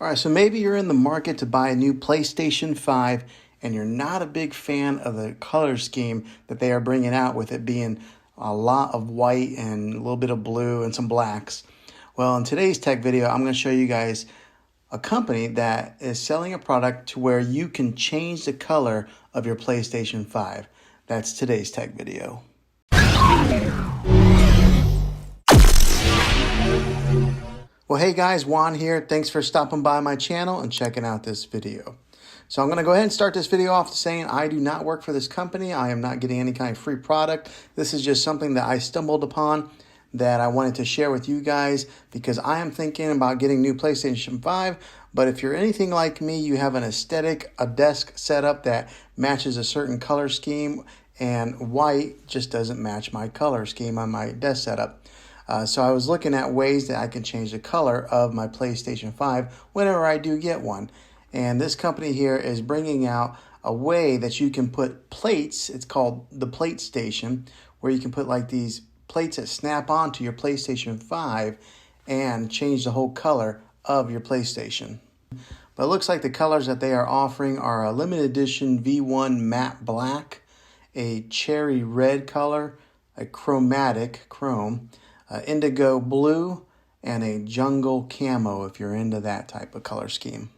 All right, so maybe you're in the market to buy a new PlayStation 5 and you're not a big fan of the color scheme that they are bringing out, with it being a lot of white and a little bit of blue and some blacks. Well, in today's tech video, I'm going to show you guys a company that is selling a product to where you can change the color of your PlayStation 5. That's today's tech video. Well, hey guys, Juan here. Thanks for stopping by my channel and checking out this video. So I'm going to go ahead and start this video off saying I do not work for this company. I am not getting any kind of free product. This is just something that I stumbled upon that I wanted to share with you guys because I am thinking about getting new PlayStation 5. But if you're anything like me, you have an aesthetic, a desk setup that matches a certain color scheme, and white just doesn't match my color scheme on my desk setup. So I was looking at ways that I can change the color of my PlayStation 5 whenever I do get one. And this company here is bringing out a way that you can put plates. It's called the Plate Station, where you can put like these plates that snap onto your PlayStation 5 and change the whole color of your PlayStation. But it looks like the colors that they are offering are a limited edition V1 matte black, a cherry red color, a chromatic chrome, indigo blue, and a jungle camo if you're into that type of color scheme.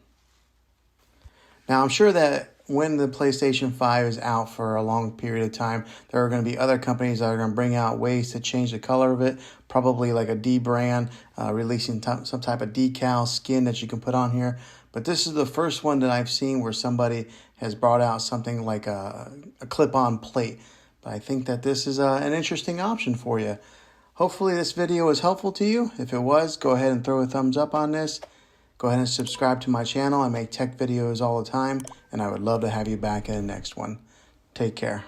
Now, I'm sure that when the PlayStation 5 is out for a long period of time, there are going to be other companies that are going to bring out ways to change the color of it, probably like a D brand releasing some type of decal skin that you can put on here. But this is the first one that I've seen where somebody has brought out something like a clip-on plate. But I think that this is an interesting option for you. Hopefully this video was helpful to you. If it was, go ahead and throw a thumbs up on this. Go ahead and subscribe to my channel. I make tech videos all the time, and I would love to have you back in the next one. Take care.